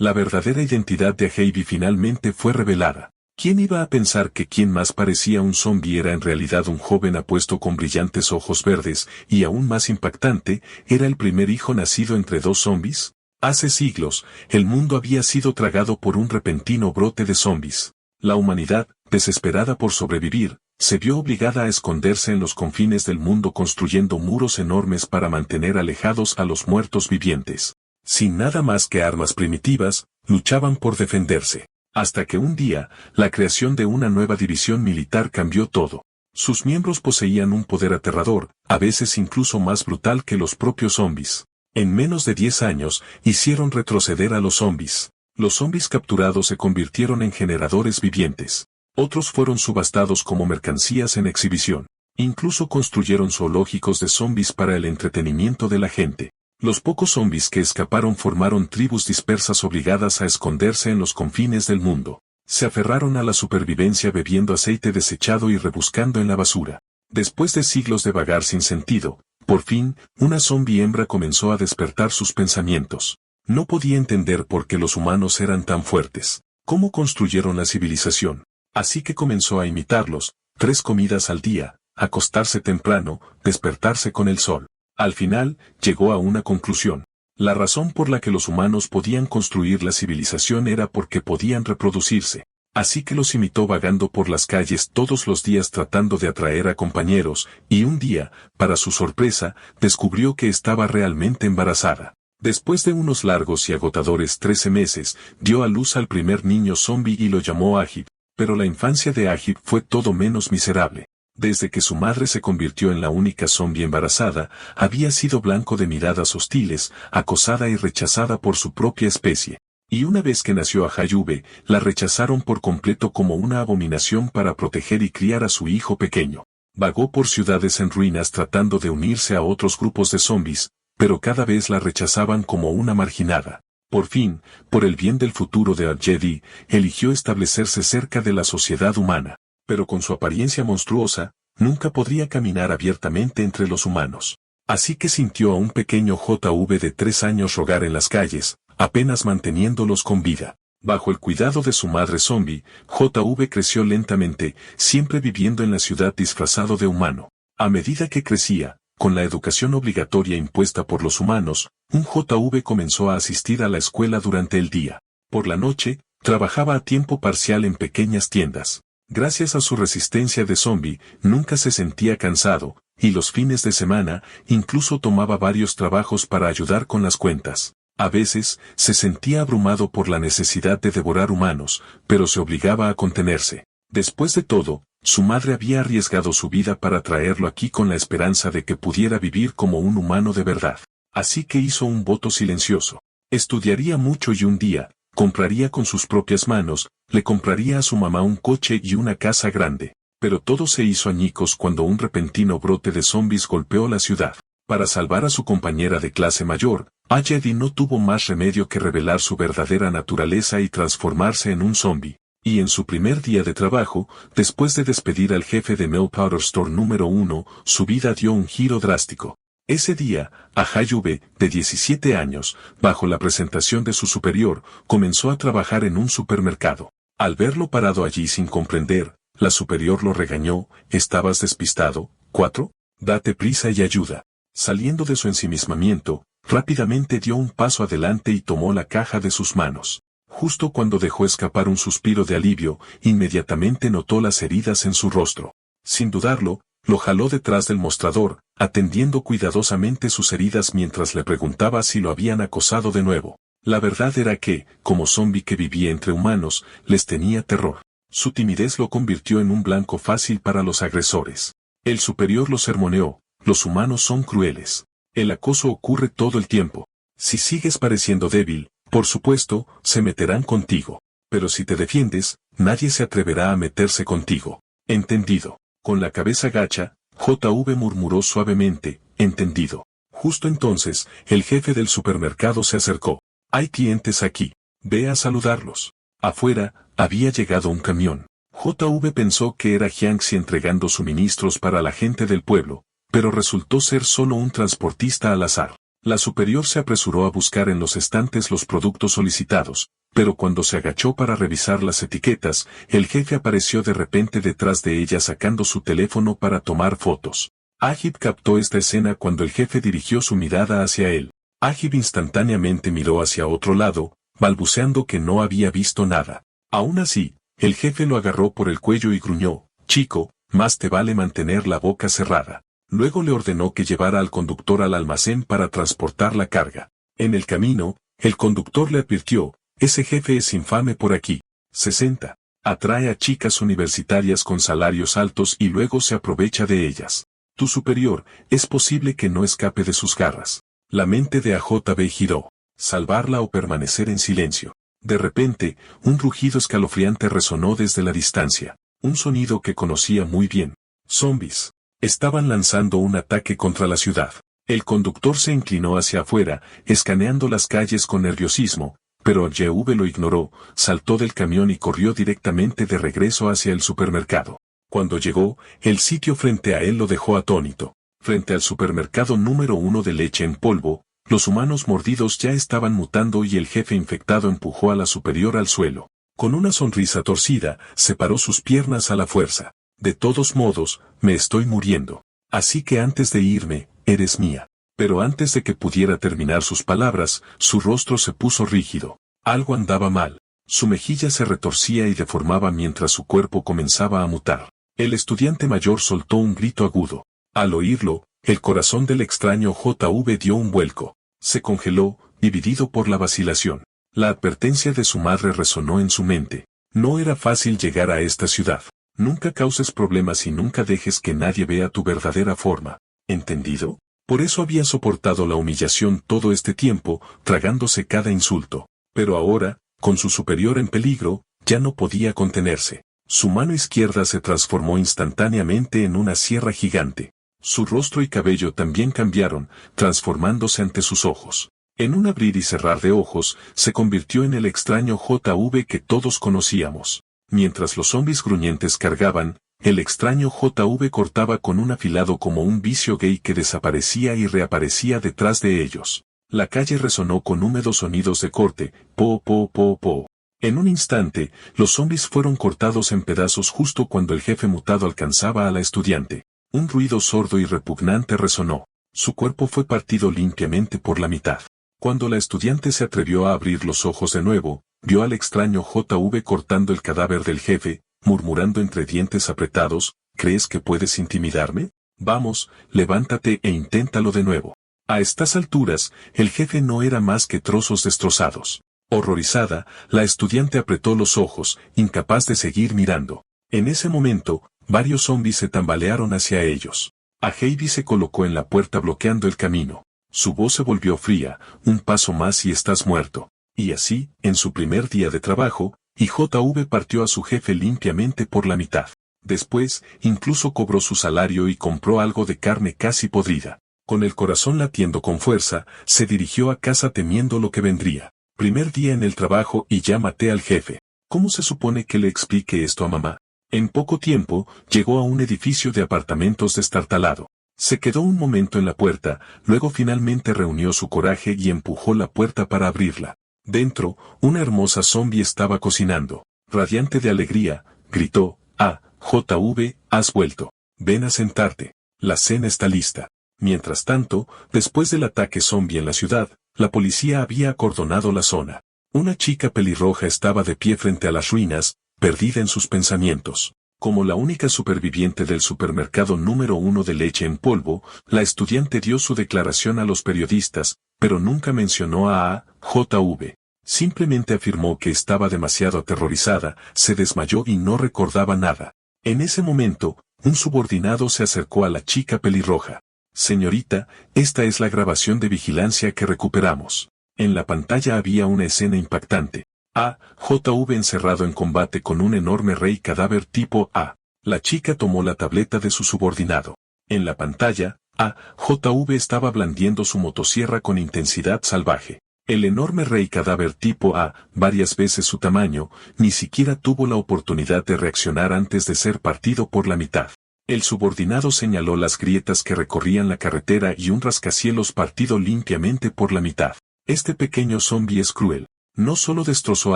La verdadera identidad de Heidi finalmente fue revelada. ¿Quién iba a pensar que quien más parecía un zombi era en realidad un joven apuesto con brillantes ojos verdes, y aún más impactante, era el primer hijo nacido entre dos zombis? Hace siglos, el mundo había sido tragado por un repentino brote de zombis. La humanidad, desesperada por sobrevivir, se vio obligada a esconderse en los confines del mundo construyendo muros enormes para mantener alejados a los muertos vivientes. Sin nada más que armas primitivas, luchaban por defenderse. Hasta que un día, la creación de una nueva división militar cambió todo. Sus miembros poseían un poder aterrador, a veces incluso más brutal que los propios zombis. En menos de 10 años, hicieron retroceder a los zombis. Los zombis capturados se convirtieron en generadores vivientes. Otros fueron subastados como mercancías en exhibición. Incluso construyeron zoológicos de zombis para el entretenimiento de la gente. Los pocos zombis que escaparon formaron tribus dispersas obligadas a esconderse en los confines del mundo. Se aferraron a la supervivencia bebiendo aceite desechado y rebuscando en la basura. Después de siglos de vagar sin sentido, por fin, una zombie hembra comenzó a despertar sus pensamientos. No podía entender por qué los humanos eran tan fuertes. ¿Cómo construyeron la civilización? Así que comenzó a imitarlos, 3 comidas al día, acostarse temprano, despertarse con el sol. Al final, llegó a una conclusión. La razón por la que los humanos podían construir la civilización era porque podían reproducirse. Así que los imitó vagando por las calles todos los días tratando de atraer a compañeros, y un día, para su sorpresa, descubrió que estaba realmente embarazada. Después de unos largos y agotadores 13 meses, dio a luz al primer niño zombie y lo llamó Agib. Pero la infancia de Agib fue todo menos miserable. Desde que su madre se convirtió en la única zombie embarazada, había sido blanco de miradas hostiles, acosada y rechazada por su propia especie. Y una vez que nació Ahayube, la rechazaron por completo como una abominación para proteger y criar a su hijo pequeño. Vagó por ciudades en ruinas tratando de unirse a otros grupos de zombis, pero cada vez la rechazaban como una marginada. Por fin, por el bien del futuro de Al-Jedi, eligió establecerse cerca de la sociedad humana. Pero con su apariencia monstruosa, nunca podría caminar abiertamente entre los humanos. Así que sintió a un pequeño JV de 3 años rogar en las calles, apenas manteniéndolos con vida. Bajo el cuidado de su madre zombie, JV creció lentamente, siempre viviendo en la ciudad disfrazado de humano. A medida que crecía, con la educación obligatoria impuesta por los humanos, un JV comenzó a asistir a la escuela durante el día. Por la noche, trabajaba a tiempo parcial en pequeñas tiendas. Gracias a su resistencia de zombie, nunca se sentía cansado, y los fines de semana, incluso tomaba varios trabajos para ayudar con las cuentas. A veces, se sentía abrumado por la necesidad de devorar humanos, pero se obligaba a contenerse. Después de todo, su madre había arriesgado su vida para traerlo aquí con la esperanza de que pudiera vivir como un humano de verdad. Así que hizo un voto silencioso. Estudiaría mucho y un día, compraría con sus propias manos, le compraría a su mamá un coche y una casa grande. Pero todo se hizo añicos cuando un repentino brote de zombis golpeó la ciudad. Para salvar a su compañera de clase mayor, Al-Jedi no tuvo más remedio que revelar su verdadera naturaleza y transformarse en un zombie. Y en su primer día de trabajo, después de despedir al jefe de Mel Powder Store número 1, su vida dio un giro drástico. Ese día, Ahayube, de 17 años, bajo la presentación de su superior, comenzó a trabajar en un supermercado. Al verlo parado allí sin comprender, la superior lo regañó: «¿Estabas despistado? 4. Date prisa y ayuda». Saliendo de su ensimismamiento, rápidamente dio un paso adelante y tomó la caja de sus manos. Justo cuando dejó escapar un suspiro de alivio, inmediatamente notó las heridas en su rostro. Sin dudarlo, lo jaló detrás del mostrador, atendiendo cuidadosamente sus heridas mientras le preguntaba si lo habían acosado de nuevo. La verdad era que, como zombi que vivía entre humanos, les tenía terror. Su timidez lo convirtió en un blanco fácil para los agresores. El superior lo sermoneó: «Los humanos son crueles. El acoso ocurre todo el tiempo. Si sigues pareciendo débil, por supuesto, se meterán contigo. Pero si te defiendes, nadie se atreverá a meterse contigo. ¿Entendido?». Con la cabeza gacha, JV murmuró suavemente: «Entendido». Justo entonces, el jefe del supermercado se acercó. «Hay clientes aquí. Ve a saludarlos». Afuera, había llegado un camión. JV pensó que era Jiangxi entregando suministros para la gente del pueblo, pero resultó ser solo un transportista al azar. La superior se apresuró a buscar en los estantes los productos solicitados, pero cuando se agachó para revisar las etiquetas, el jefe apareció de repente detrás de ella sacando su teléfono para tomar fotos. Ajib captó esta escena cuando el jefe dirigió su mirada hacia él. Ajib instantáneamente miró hacia otro lado, balbuceando que no había visto nada. Aún así, el jefe lo agarró por el cuello y gruñó: «Chico, más te vale mantener la boca cerrada». Luego le ordenó que llevara al conductor al almacén para transportar la carga. En el camino, el conductor le advirtió: «Ese jefe es infame por aquí. 60. Atrae a chicas universitarias con salarios altos y luego se aprovecha de ellas. Tu superior, es posible que no escape de sus garras». La mente de AJB giró. Salvarla o permanecer en silencio. De repente, un rugido escalofriante resonó desde la distancia. Un sonido que conocía muy bien. Zombies. Estaban lanzando un ataque contra la ciudad. El conductor se inclinó hacia afuera, escaneando las calles con nerviosismo, pero YV lo ignoró, saltó del camión y corrió directamente de regreso hacia el supermercado. Cuando llegó, el sitio frente a él lo dejó atónito. Frente al supermercado número 1 de leche en polvo, los humanos mordidos ya estaban mutando y el jefe infectado empujó a la superior al suelo. Con una sonrisa torcida, separó sus piernas a la fuerza. «De todos modos, me estoy muriendo. Así que antes de irme, eres mía». Pero antes de que pudiera terminar sus palabras, su rostro se puso rígido. Algo andaba mal. Su mejilla se retorcía y deformaba mientras su cuerpo comenzaba a mutar. El estudiante mayor soltó un grito agudo. Al oírlo, el corazón del extraño JV dio un vuelco. Se congeló, dividido por la vacilación. La advertencia de su madre resonó en su mente. No era fácil llegar a esta ciudad. Nunca causes problemas y nunca dejes que nadie vea tu verdadera forma. ¿Entendido? Por eso había soportado la humillación todo este tiempo, tragándose cada insulto. Pero ahora, con su superior en peligro, ya no podía contenerse. Su mano izquierda se transformó instantáneamente en una sierra gigante. Su rostro y cabello también cambiaron, transformándose ante sus ojos. En un abrir y cerrar de ojos, se convirtió en el extraño JV que todos conocíamos. Mientras los zombies gruñentes cargaban, el extraño JV cortaba con un afilado como un vicio gay que desaparecía y reaparecía detrás de ellos. La calle resonó con húmedos sonidos de corte, po po po po. En un instante, los zombies fueron cortados en pedazos justo cuando el jefe mutado alcanzaba a la estudiante. Un ruido sordo y repugnante resonó. Su cuerpo fue partido limpiamente por la mitad. Cuando la estudiante se atrevió a abrir los ojos de nuevo, vio al extraño JV cortando el cadáver del jefe, murmurando entre dientes apretados: «¿Crees que puedes intimidarme? Vamos, levántate e inténtalo de nuevo». A estas alturas, el jefe no era más que trozos destrozados. Horrorizada, la estudiante apretó los ojos, incapaz de seguir mirando. En ese momento, varios zombies se tambalearon hacia ellos. Ajib se colocó en la puerta bloqueando el camino. Su voz se volvió fría: «Un paso más y estás muerto». Y así, en su primer día de trabajo, JV partió a su jefe limpiamente por la mitad. Después, incluso cobró su salario y compró algo de carne casi podrida. Con el corazón latiendo con fuerza, se dirigió a casa temiendo lo que vendría. Primer día en el trabajo y ya maté al jefe. ¿Cómo se supone que le explique esto a mamá? En poco tiempo, llegó a un edificio de apartamentos destartalado. Se quedó un momento en la puerta, luego finalmente reunió su coraje y empujó la puerta para abrirla. Dentro, una hermosa zombie estaba cocinando. Radiante de alegría, gritó: «Ah, JV, has vuelto. Ven a sentarte. La cena está lista». Mientras tanto, después del ataque zombie en la ciudad, la policía había acordonado la zona. Una chica pelirroja estaba de pie frente a las ruinas, perdida en sus pensamientos. Como la única superviviente del supermercado número 1 de leche en polvo, la estudiante dio su declaración a los periodistas, pero nunca mencionó a JV. Simplemente afirmó que estaba demasiado aterrorizada, se desmayó y no recordaba nada. En ese momento, un subordinado se acercó a la chica pelirroja. «Señorita, esta es la grabación de vigilancia que recuperamos». En la pantalla había una escena impactante. JV encerrado en combate con un enorme rey cadáver tipo A. La chica tomó la tableta de su subordinado. En la pantalla, JV estaba blandiendo su motosierra con intensidad salvaje. El enorme rey cadáver tipo A, varias veces su tamaño, ni siquiera tuvo la oportunidad de reaccionar antes de ser partido por la mitad. El subordinado señaló las grietas que recorrían la carretera y un rascacielos partido limpiamente por la mitad. Este pequeño zombi es cruel. No solo destrozó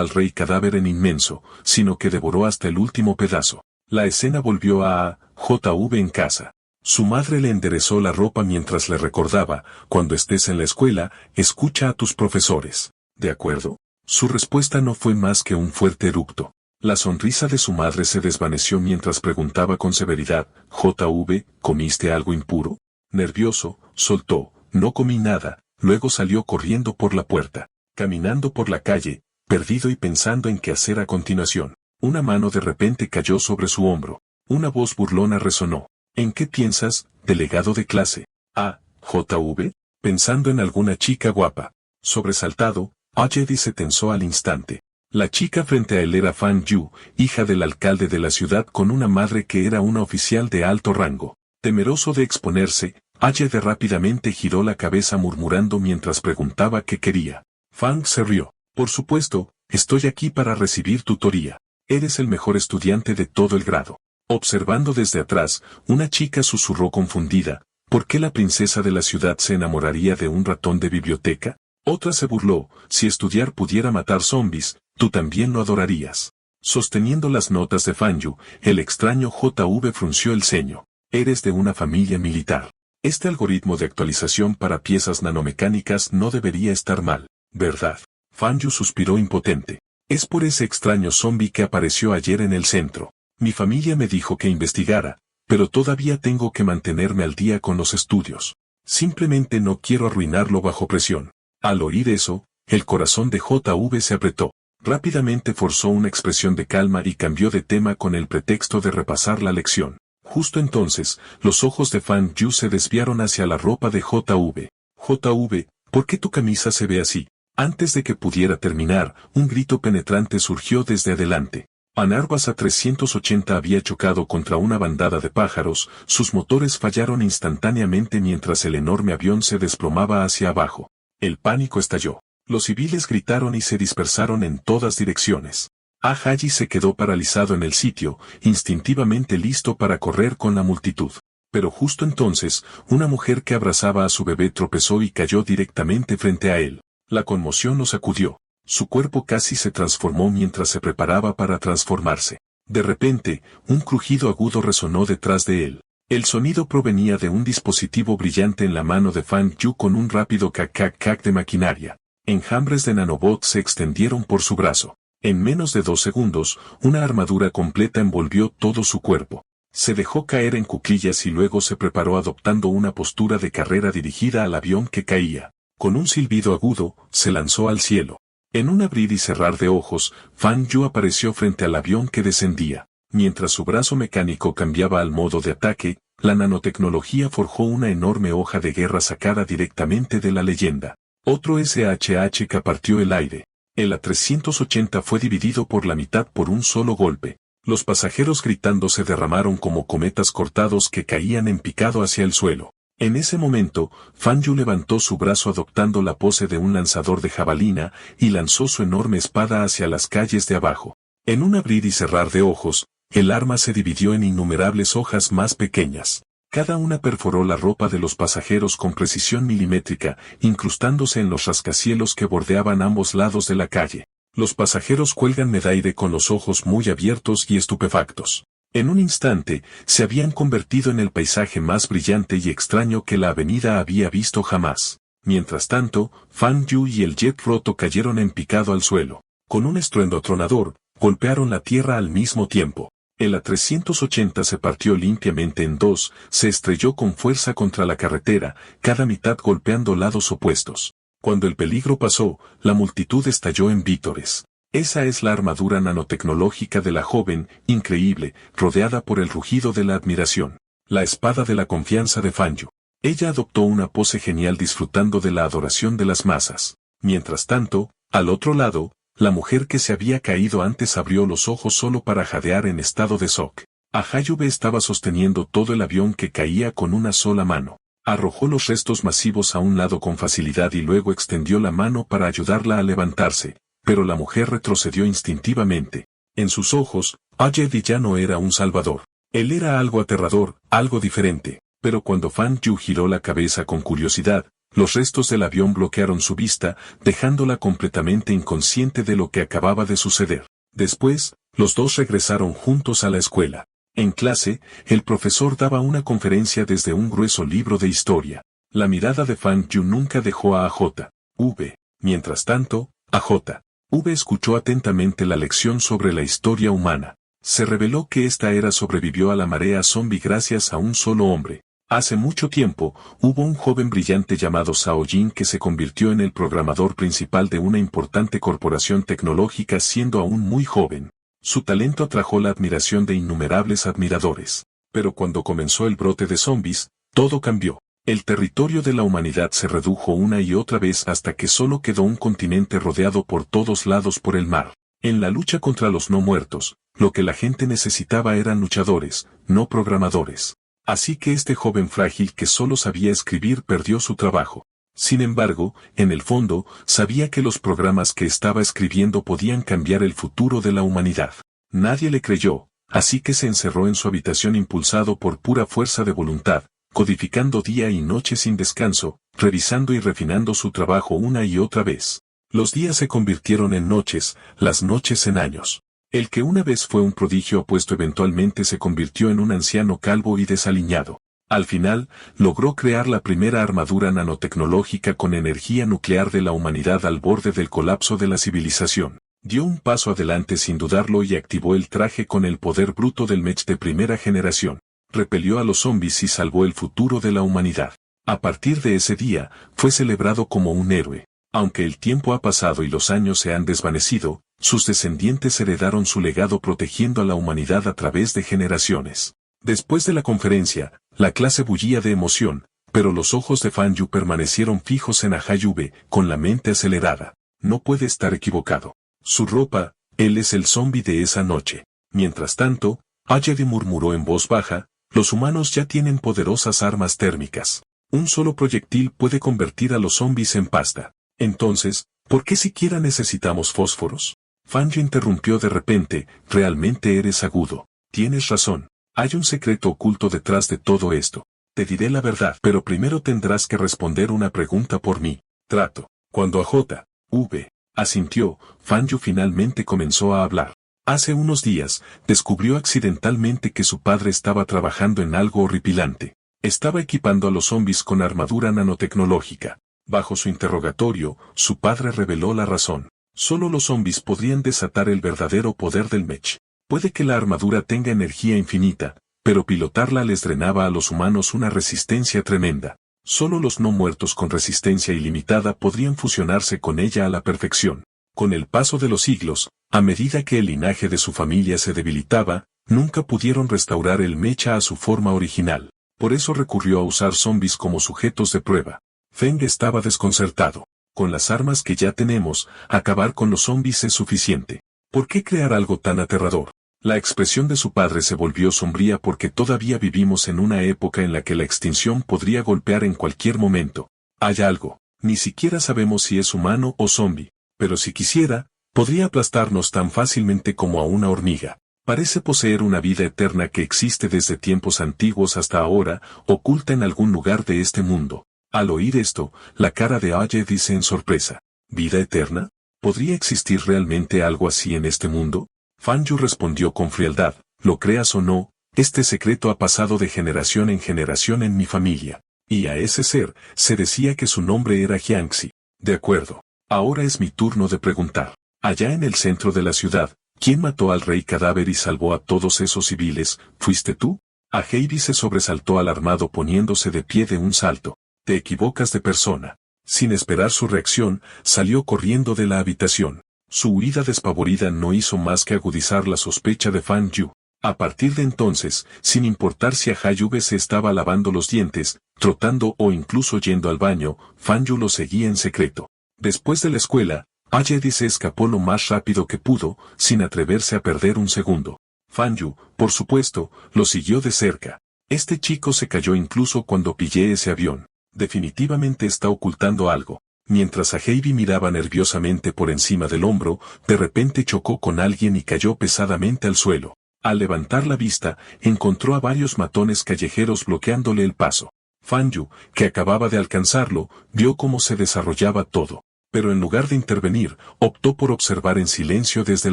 al rey cadáver en inmenso, sino que devoró hasta el último pedazo. La escena volvió a JV en casa. Su madre le enderezó la ropa mientras le recordaba, cuando estés en la escuela, escucha a tus profesores. ¿De acuerdo? Su respuesta no fue más que un fuerte eructo. La sonrisa de su madre se desvaneció mientras preguntaba con severidad, JV, ¿comiste algo impuro? Nervioso, soltó, no comí nada, luego salió corriendo por la puerta. Caminando por la calle, perdido y pensando en qué hacer a continuación. Una mano de repente cayó sobre su hombro. Una voz burlona resonó. ¿En qué piensas, delegado de clase? Ah, JV, pensando en alguna chica guapa. Sobresaltado, Ajedi se tensó al instante. La chica frente a él era Fan Yu, hija del alcalde de la ciudad con una madre que era una oficial de alto rango. Temeroso de exponerse, Ajedi rápidamente giró la cabeza murmurando mientras preguntaba qué quería. Fang se rió. Por supuesto, estoy aquí para recibir tutoría. Eres el mejor estudiante de todo el grado. Observando desde atrás, una chica susurró confundida. ¿Por qué la princesa de la ciudad se enamoraría de un ratón de biblioteca? Otra se burló, si estudiar pudiera matar zombis, tú también lo adorarías. Sosteniendo las notas de Fanyu, el extraño JV frunció el ceño. Eres de una familia militar. Este algoritmo de actualización para piezas nanomecánicas no debería estar mal, ¿verdad? Fanyu suspiró impotente. Es por ese extraño zombi que apareció ayer en el centro. Mi familia me dijo que investigara, pero todavía tengo que mantenerme al día con los estudios. Simplemente no quiero arruinarlo bajo presión. Al oír eso, el corazón de JV se apretó. Rápidamente forzó una expresión de calma y cambió de tema con el pretexto de repasar la lección. Justo entonces, los ojos de Fan Yu se desviaron hacia la ropa de JV. JV, ¿por qué tu camisa se ve así? Antes de que pudiera terminar, un grito penetrante surgió desde adelante. Anarbas A380 había chocado contra una bandada de pájaros, sus motores fallaron instantáneamente mientras el enorme avión se desplomaba hacia abajo. El pánico estalló. Los civiles gritaron y se dispersaron en todas direcciones. Ahaji se quedó paralizado en el sitio, instintivamente listo para correr con la multitud. Pero justo entonces, una mujer que abrazaba a su bebé tropezó y cayó directamente frente a él. La conmoción lo sacudió. Su cuerpo casi se transformó mientras se preparaba para transformarse. De repente, un crujido agudo resonó detrás de él. El sonido provenía de un dispositivo brillante en la mano de Fan Yu con un rápido cac-cac-cac de maquinaria. Enjambres de nanobots se extendieron por su brazo. En menos de 2 segundos, una armadura completa envolvió todo su cuerpo. Se dejó caer en cuclillas y luego se preparó adoptando una postura de carrera dirigida al avión que caía. Con un silbido agudo, se lanzó al cielo. En un abrir y cerrar de ojos, Fan Yu apareció frente al avión que descendía. Mientras su brazo mecánico cambiaba al modo de ataque, la nanotecnología forjó una enorme hoja de guerra sacada directamente de la leyenda. Otro SHH partió el aire. El A380 fue dividido por la mitad por un solo golpe. Los pasajeros gritando se derramaron como cometas cortados que caían en picado hacia el suelo. En ese momento, Fan Yu levantó su brazo adoptando la pose de un lanzador de jabalina y lanzó su enorme espada hacia las calles de abajo. En un abrir y cerrar de ojos, el arma se dividió en innumerables hojas más pequeñas. Cada una perforó la ropa de los pasajeros con precisión milimétrica, incrustándose en los rascacielos que bordeaban ambos lados de la calle. Los pasajeros cuelgan de aire con los ojos muy abiertos y estupefactos. En un instante, se habían convertido en el paisaje más brillante y extraño que la avenida había visto jamás. Mientras tanto, Fan Yu y el jet roto cayeron en picado al suelo. Con un estruendo atronador, golpearon la tierra al mismo tiempo. El A380 se partió limpiamente en dos, se estrelló con fuerza contra la carretera, cada mitad golpeando lados opuestos. Cuando el peligro pasó, la multitud estalló en vítores. Esa es la armadura nanotecnológica de la joven, increíble, rodeada por el rugido de la admiración. La espada de la confianza de Fan Yu. Ella adoptó una pose genial disfrutando de la adoración de las masas. Mientras tanto, al otro lado, la mujer que se había caído antes abrió los ojos solo para jadear en estado de shock. Ahayube estaba sosteniendo todo el avión que caía con una sola mano. Arrojó los restos masivos a un lado con facilidad y luego extendió la mano para ayudarla a levantarse, pero la mujer retrocedió instintivamente. En sus ojos, Ajedi ya no era un salvador. Él era algo aterrador, algo diferente, pero cuando Fan Yu giró la cabeza con curiosidad, los restos del avión bloquearon su vista, dejándola completamente inconsciente de lo que acababa de suceder. Después, los dos regresaron juntos a la escuela. En clase, el profesor daba una conferencia desde un grueso libro de historia. La mirada de Fan Yu nunca dejó a AJ.V. Mientras tanto, AJ.V. escuchó atentamente la lección sobre la historia humana. Se reveló que esta era sobrevivió a la marea zombie gracias a un solo hombre. Hace mucho tiempo, hubo un joven brillante llamado Zhao Jin que se convirtió en el programador principal de una importante corporación tecnológica siendo aún muy joven. Su talento atrajo la admiración de innumerables admiradores. Pero cuando comenzó el brote de zombies, todo cambió. El territorio de la humanidad se redujo una y otra vez hasta que solo quedó un continente rodeado por todos lados por el mar. En la lucha contra los no muertos, lo que la gente necesitaba eran luchadores, no programadores. Así que este joven frágil que solo sabía escribir perdió su trabajo. Sin embargo, en el fondo, sabía que los programas que estaba escribiendo podían cambiar el futuro de la humanidad. Nadie le creyó, así que se encerró en su habitación impulsado por pura fuerza de voluntad, codificando día y noche sin descanso, revisando y refinando su trabajo una y otra vez. Los días se convirtieron en noches, las noches en años. El que una vez fue un prodigio apuesto eventualmente se convirtió en un anciano calvo y desaliñado. Al final, logró crear la primera armadura nanotecnológica con energía nuclear de la humanidad al borde del colapso de la civilización. Dio un paso adelante sin dudarlo y activó el traje con el poder bruto del mech de primera generación. Repelió a los zombies y salvó el futuro de la humanidad. A partir de ese día, fue celebrado como un héroe. Aunque el tiempo ha pasado y los años se han desvanecido, sus descendientes heredaron su legado protegiendo a la humanidad a través de generaciones. Después de la conferencia, la clase bullía de emoción, pero los ojos de Fan Yu permanecieron fijos en AJ.V. con la mente acelerada. No puede estar equivocado. Su ropa, él es el zombie de esa noche. Mientras tanto, AJ.V. murmuró en voz baja, los humanos ya tienen poderosas armas térmicas. Un solo proyectil puede convertir a los zombies en pasta. Entonces, ¿por qué siquiera necesitamos fósforos? Fan Yu interrumpió de repente, realmente eres agudo. Tienes razón. Hay un secreto oculto detrás de todo esto. Te diré la verdad, pero primero tendrás que responder una pregunta por mí. Trato. Cuando AJ.V. asintió, Fan Yu finalmente comenzó a hablar. Hace unos días, descubrió accidentalmente que su padre estaba trabajando en algo horripilante. Estaba equipando a los zombies con armadura nanotecnológica. Bajo su interrogatorio, su padre reveló la razón. Solo los zombies podrían desatar el verdadero poder del mech. Puede que la armadura tenga energía infinita, pero pilotarla les drenaba a los humanos una resistencia tremenda. Solo los no muertos con resistencia ilimitada podrían fusionarse con ella a la perfección. Con el paso de los siglos, a medida que el linaje de su familia se debilitaba, nunca pudieron restaurar el mecha a su forma original. Por eso recurrió a usar zombies como sujetos de prueba. Feng estaba desconcertado. Con las armas que ya tenemos, acabar con los zombies es suficiente. ¿Por qué crear algo tan aterrador? La expresión de su padre se volvió sombría porque todavía vivimos en una época en la que la extinción podría golpear en cualquier momento. Hay algo, ni siquiera sabemos si es humano o zombie, pero si quisiera, podría aplastarnos tan fácilmente como a una hormiga. Parece poseer una vida eterna que existe desde tiempos antiguos hasta ahora, oculta en algún lugar de este mundo. Al oír esto, la cara de Aye dice en sorpresa, ¿vida eterna? ¿Podría existir realmente algo así en este mundo? Fan Yu respondió con frialdad, lo creas o no, este secreto ha pasado de generación en mi familia. Y a ese ser, se decía que su nombre era Jiangxi. De acuerdo. Ahora es mi turno de preguntar. Allá en el centro de la ciudad, ¿quién mató al rey cadáver y salvó a todos esos civiles? ¿Fuiste tú? AJ.V. se sobresaltó alarmado poniéndose de pie de un salto. Te equivocas de persona. Sin esperar su reacción, salió corriendo de la habitación. Su huida despavorida no hizo más que agudizar la sospecha de Fan Yu. A partir de entonces, sin importar si AJ.V. se estaba lavando los dientes, trotando o incluso yendo al baño, Fan Yu lo seguía en secreto. Después de la escuela, AJ.V. se escapó lo más rápido que pudo, sin atreverse a perder un segundo. Fan Yu, por supuesto, lo siguió de cerca. Este chico se cayó incluso cuando pillé ese avión. Definitivamente está ocultando algo. Mientras AJ.V. miraba nerviosamente por encima del hombro, de repente chocó con alguien y cayó pesadamente al suelo. Al levantar la vista, encontró a varios matones callejeros bloqueándole el paso. Fanyu, que acababa de alcanzarlo, vio cómo se desarrollaba todo, pero en lugar de intervenir, optó por observar en silencio desde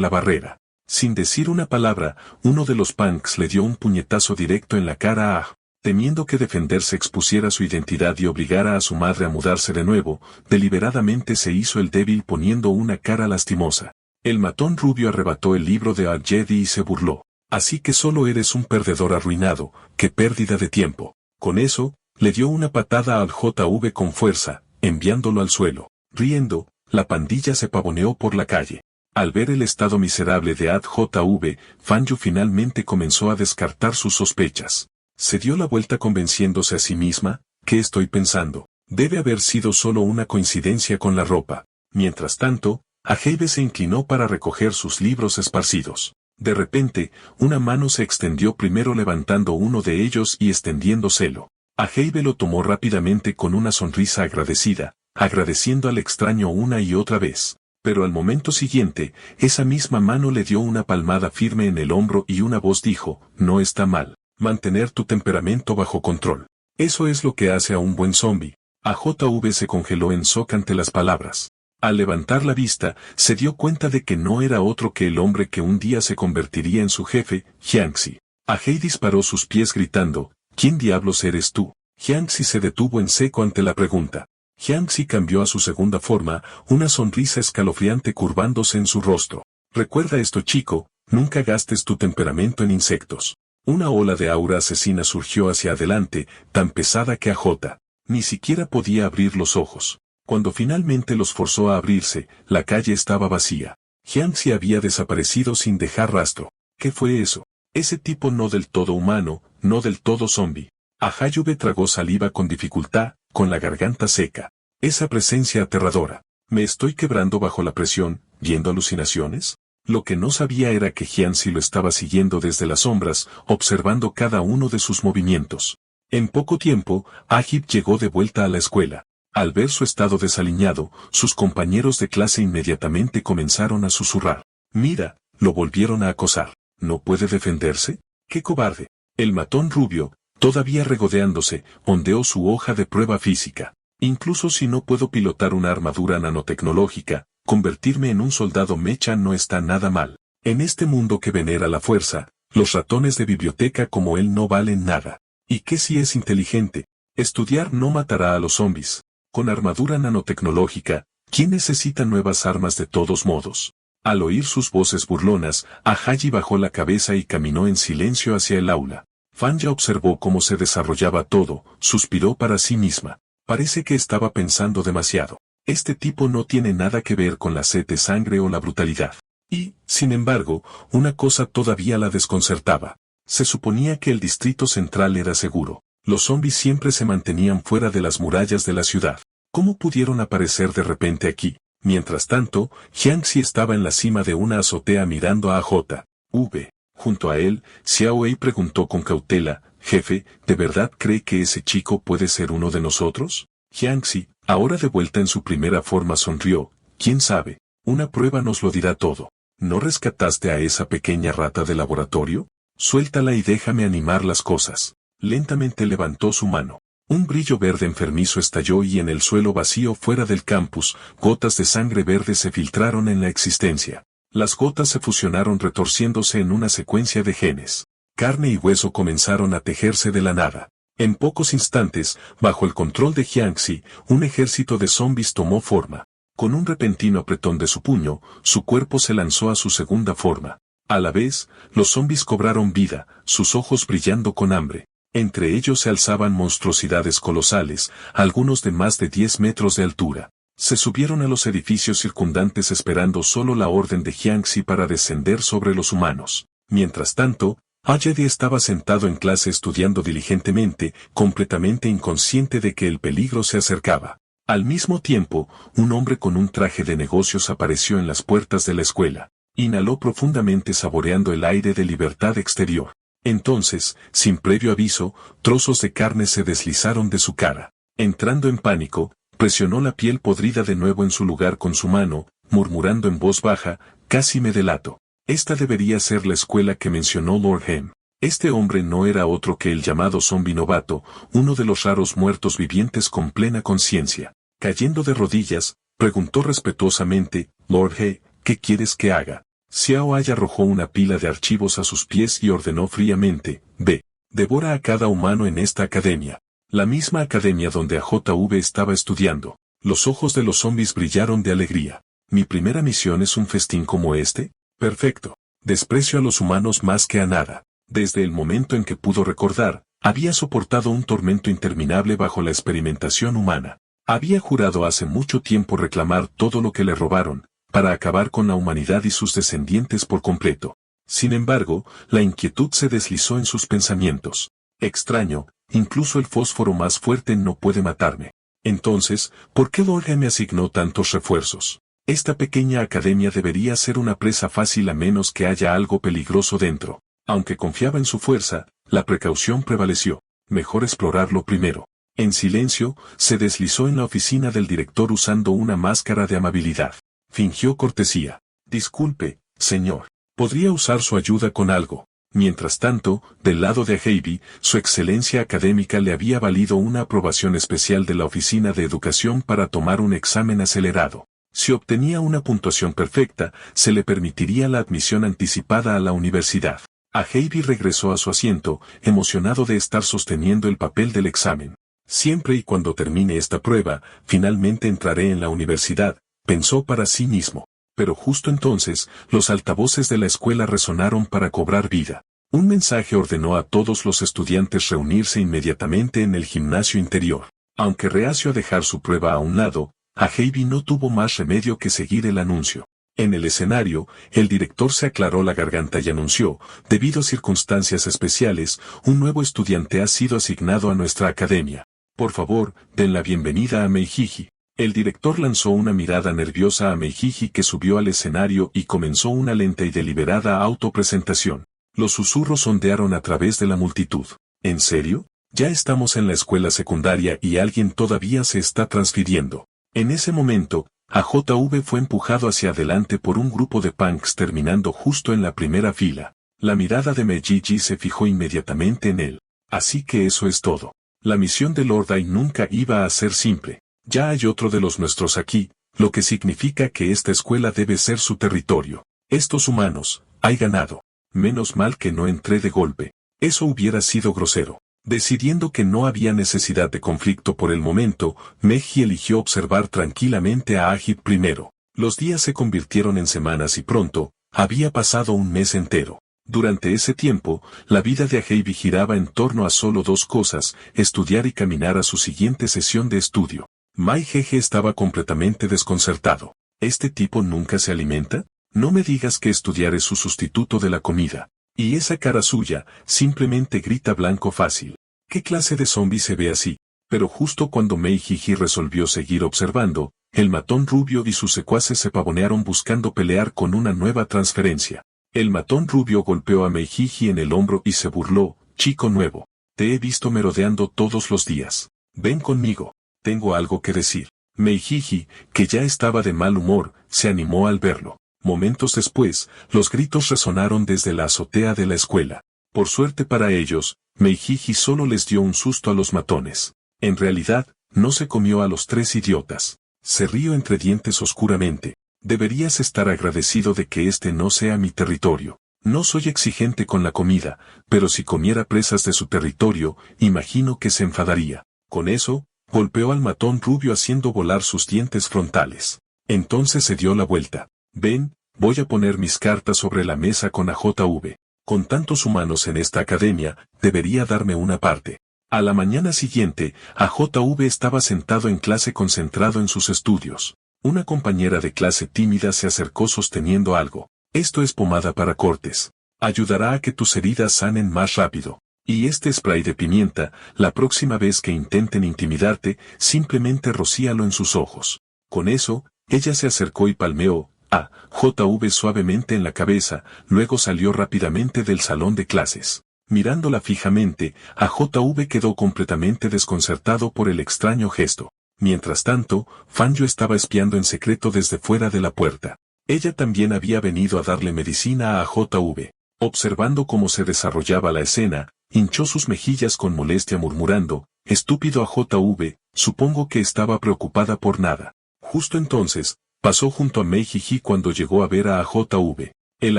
la barrera. Sin decir una palabra, uno de los punks le dio un puñetazo directo en la cara a. Temiendo que defenderse expusiera su identidad y obligara a su madre a mudarse de nuevo, deliberadamente se hizo el débil poniendo una cara lastimosa. El matón rubio arrebató el libro de Al-Jedi y se burló. Así que solo eres un perdedor arruinado, qué pérdida de tiempo. Con eso, le dio una patada al JV con fuerza, enviándolo al suelo. Riendo, la pandilla se pavoneó por la calle. Al ver el estado miserable de Ad.J.V., Fanyu finalmente comenzó a descartar sus sospechas. Se dio la vuelta convenciéndose a sí misma, ¿qué estoy pensando? Debe haber sido solo una coincidencia con la ropa. Mientras tanto, Ageibe se inclinó para recoger sus libros esparcidos. De repente, una mano se extendió primero levantando uno de ellos y extendiéndoselo. Ageibe lo tomó rápidamente con una sonrisa agradecida, agradeciendo al extraño una y otra vez. Pero al momento siguiente, esa misma mano le dio una palmada firme en el hombro y una voz dijo, no está mal, mantener tu temperamento bajo control. Eso es lo que hace a un buen zombie. AJV se congeló en shock ante las palabras. Al levantar la vista, se dio cuenta de que no era otro que el hombre que un día se convertiría en su jefe, Jiangxi. Agei disparó sus pies gritando, ¿quién diablos eres tú? Jiangxi se detuvo en seco ante la pregunta. Jiangxi cambió a su segunda forma, una sonrisa escalofriante curvándose en su rostro. Recuerda esto chico, nunca gastes tu temperamento en insectos. Una ola de aura asesina surgió hacia adelante, tan pesada que AJ ni siquiera podía abrir los ojos. Cuando finalmente los forzó a abrirse, la calle estaba vacía. Jiangxi había desaparecido sin dejar rastro. ¿Qué fue eso? Ese tipo no del todo humano, no del todo zombie. Ageibe tragó saliva con dificultad, con la garganta seca. Esa presencia aterradora. ¿Me estoy quebrando bajo la presión, viendo alucinaciones? Lo que no sabía era que Jiangxi lo estaba siguiendo desde las sombras, observando cada uno de sus movimientos. En poco tiempo, Agib llegó de vuelta a la escuela. Al ver su estado desaliñado, sus compañeros de clase inmediatamente comenzaron a susurrar. Mira, lo volvieron a acosar. ¿No puede defenderse? ¡Qué cobarde! El matón rubio, todavía regodeándose, ondeó su hoja de prueba física. Incluso si no puedo pilotar una armadura nanotecnológica, convertirme en un soldado mecha no está nada mal. En este mundo que venera la fuerza, los ratones de biblioteca como él no valen nada. ¿Y qué si es inteligente? Estudiar no matará a los zombies. Con armadura nanotecnológica, ¿quién necesita nuevas armas de todos modos? Al oír sus voces burlonas, Agei bajó la cabeza y caminó en silencio hacia el aula. Fanya observó cómo se desarrollaba todo, suspiró para sí misma. Parece que estaba pensando demasiado. Este tipo no tiene nada que ver con la sed de sangre o la brutalidad. Y, sin embargo, una cosa todavía la desconcertaba. Se suponía que el distrito central era seguro. Los zombies siempre se mantenían fuera de las murallas de la ciudad. ¿Cómo pudieron aparecer de repente aquí? Mientras tanto, Jiangxi estaba en la cima de una azotea mirando a AJ.V. Junto a él, Xiao Wei preguntó con cautela, «Jefe, ¿de verdad cree que ese chico puede ser uno de nosotros?» Jiangxi, ahora de vuelta en su primera forma sonrió, «¿Quién sabe? Una prueba nos lo dirá todo. ¿No rescataste a esa pequeña rata de laboratorio? Suéltala y déjame animar las cosas». Lentamente levantó su mano. Un brillo verde enfermizo estalló y en el suelo vacío fuera del campus, gotas de sangre verde se filtraron en la existencia. Las gotas se fusionaron retorciéndose en una secuencia de genes. Carne y hueso comenzaron a tejerse de la nada. En pocos instantes, bajo el control de Jiangxi, un ejército de zombies tomó forma. Con un repentino apretón de su puño, su cuerpo se lanzó a su segunda forma. A la vez, los zombies cobraron vida, sus ojos brillando con hambre. Entre ellos se alzaban monstruosidades colosales, algunos de más de 10 metros de altura. Se subieron a los edificios circundantes esperando solo la orden de Jiangxi para descender sobre los humanos. Mientras tanto, Agedi estaba sentado en clase estudiando diligentemente, completamente inconsciente de que el peligro se acercaba. Al mismo tiempo, un hombre con un traje de negocios apareció en las puertas de la escuela. Inhaló profundamente saboreando el aire de libertad exterior. Entonces, sin previo aviso, trozos de carne se deslizaron de su cara. Entrando en pánico, presionó la piel podrida de nuevo en su lugar con su mano, murmurando en voz baja, «Casi me delato». Esta debería ser la escuela que mencionó Lord Hem. Este hombre no era otro que el llamado zombi novato, uno de los raros muertos vivientes con plena conciencia. Cayendo de rodillas, preguntó respetuosamente, Lord He, ¿qué quieres que haga? Xiao Ai arrojó una pila de archivos a sus pies y ordenó fríamente, ve, devora a cada humano en esta academia. La misma academia donde AJV estaba estudiando. Los ojos de los zombis brillaron de alegría. ¿Mi primera misión es un festín como este? Perfecto. Desprecio a los humanos más que a nada. Desde el momento en que pudo recordar, había soportado un tormento interminable bajo la experimentación humana. Había jurado hace mucho tiempo reclamar todo lo que le robaron, para acabar con la humanidad y sus descendientes por completo. Sin embargo, la inquietud se deslizó en sus pensamientos. Extraño, incluso el fósforo más fuerte no puede matarme. Entonces, ¿por qué Lord me asignó tantos refuerzos? Esta pequeña academia debería ser una presa fácil a menos que haya algo peligroso dentro. Aunque confiaba en su fuerza, la precaución prevaleció. Mejor explorarlo primero. En silencio, se deslizó en la oficina del director usando una máscara de amabilidad. Fingió cortesía. Disculpe, señor. Podría usar su ayuda con algo. Mientras tanto, del lado de Heidi, su excelencia académica le había valido una aprobación especial de la Oficina de Educación para tomar un examen acelerado. Si obtenía una puntuación perfecta, se le permitiría la admisión anticipada a la universidad. Heidi regresó a su asiento, emocionado de estar sosteniendo el papel del examen. Siempre y cuando termine esta prueba, finalmente entraré en la universidad, pensó para sí mismo. Pero justo entonces, los altavoces de la escuela resonaron para cobrar vida. Un mensaje ordenó a todos los estudiantes reunirse inmediatamente en el gimnasio interior. Aunque reacio a dejar su prueba a un lado, Heidi no tuvo más remedio que seguir el anuncio. En el escenario, el director se aclaró la garganta y anunció, debido a circunstancias especiales, un nuevo estudiante ha sido asignado a nuestra academia. Por favor, den la bienvenida a Meijiji. El director lanzó una mirada nerviosa a Meijiji que subió al escenario y comenzó una lenta y deliberada autopresentación. Los susurros ondearon a través de la multitud. ¿En serio? Ya estamos en la escuela secundaria y alguien todavía se está transfiriendo. En ese momento, AJV fue empujado hacia adelante por un grupo de punks terminando justo en la primera fila. La mirada de Meijiji se fijó inmediatamente en él. Así que eso es todo. La misión de Lord Ai nunca iba a ser simple. Ya hay otro de los nuestros aquí, lo que significa que esta escuela debe ser su territorio. Estos humanos, hay ganado. Menos mal que no entré de golpe. Eso hubiera sido grosero. Decidiendo que no había necesidad de conflicto por el momento, Meiji eligió observar tranquilamente a Agit primero. Los días se convirtieron en semanas y pronto, había pasado un mes entero. Durante ese tiempo, la vida de Heidi giraba en torno a solo dos cosas, estudiar y caminar a su siguiente sesión de estudio. Mai Jeje estaba completamente desconcertado. ¿Este tipo nunca se alimenta? No me digas que estudiar es su sustituto de la comida. Y esa cara suya, simplemente grita blanco fácil. ¿Qué clase de zombie se ve así? Pero justo cuando Meijiji resolvió seguir observando, el matón rubio y sus secuaces se pavonearon buscando pelear con una nueva transferencia. El matón rubio golpeó a Meijiji en el hombro y se burló, chico nuevo. Te he visto merodeando todos los días. Ven conmigo. Tengo algo que decir. Meijiji, que ya estaba de mal humor, se animó al verlo. Momentos después, los gritos resonaron desde la azotea de la escuela. Por suerte para ellos, Meijiji solo les dio un susto a los matones. En realidad, no se comió a los tres idiotas. Se rió entre dientes oscuramente. Deberías estar agradecido de que este no sea mi territorio. No soy exigente con la comida, pero si comiera presas de su territorio, imagino que se enfadaría. Con eso, golpeó al matón rubio haciendo volar sus dientes frontales. Entonces se dio la vuelta. Ven, voy a poner mis cartas sobre la mesa con AJV. Con tantos humanos en esta academia, debería darme una parte. A la mañana siguiente, AJV estaba sentado en clase concentrado en sus estudios. Una compañera de clase tímida se acercó sosteniendo algo. Esto es pomada para cortes. Ayudará a que tus heridas sanen más rápido. Y este spray de pimienta, la próxima vez que intenten intimidarte, simplemente rocíalo en sus ojos. Con eso, ella se acercó y palmeó a JV suavemente en la cabeza, luego salió rápidamente del salón de clases. Mirándola fijamente, AJV quedó completamente desconcertado por el extraño gesto. Mientras tanto, Fanjo estaba espiando en secreto desde fuera de la puerta. Ella también había venido a darle medicina a JV. Observando cómo se desarrollaba la escena, hinchó sus mejillas con molestia murmurando, estúpido a JV, supongo que estaba preocupada por nada. Justo entonces, pasó junto a Mei Jiji cuando llegó a ver a JV. El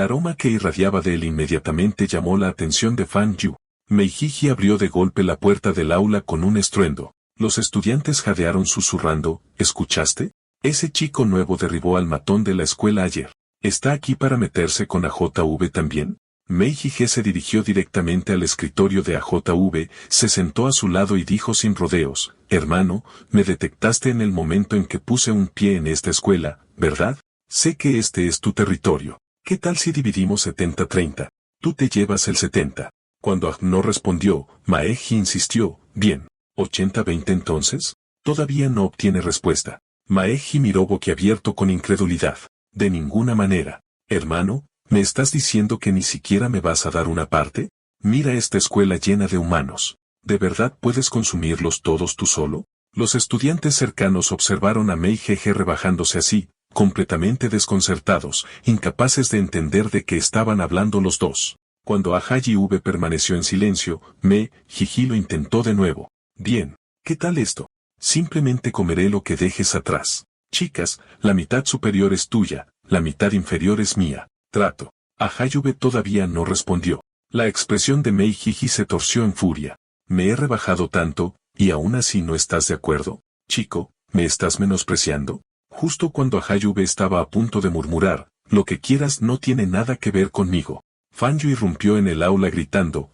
aroma que irradiaba de él inmediatamente llamó la atención de Fan Yu. Mei Jiji abrió de golpe la puerta del aula con un estruendo. Los estudiantes jadearon susurrando, ¿escuchaste? Ese chico nuevo derribó al matón de la escuela ayer. ¿Está aquí para meterse con AJV también? Mei Jiji se dirigió directamente al escritorio de AJV, se sentó a su lado y dijo sin rodeos, hermano, me detectaste en el momento en que puse un pie en esta escuela, ¿verdad? Sé que este es tu territorio. ¿Qué tal si dividimos 70-30? Tú te llevas el 70. Cuando Aj no respondió, Maeji insistió, bien, 80-20 entonces. Todavía no obtiene respuesta. Maeji miró boquiabierto con incredulidad. De ninguna manera. Hermano, ¿me estás diciendo que ni siquiera me vas a dar una parte? Mira esta escuela llena de humanos. ¿De verdad puedes consumirlos todos tú solo? Los estudiantes cercanos observaron a Mei Jiji rebajándose así, completamente desconcertados, incapaces de entender de qué estaban hablando los dos. Cuando AJV permaneció en silencio, Mei Jiji lo intentó de nuevo. Bien, ¿qué tal esto? Simplemente comeré lo que dejes atrás. Chicas, la mitad superior es tuya, la mitad inferior es mía. Trato. AJV todavía no respondió. La expresión de Mei Jiji se torció en furia. Me he rebajado tanto, y aún así no estás de acuerdo. Chico, ¿me estás menospreciando? Justo cuando AJV estaba a punto de murmurar, lo que quieras no tiene nada que ver conmigo. Fanju irrumpió en el aula gritando,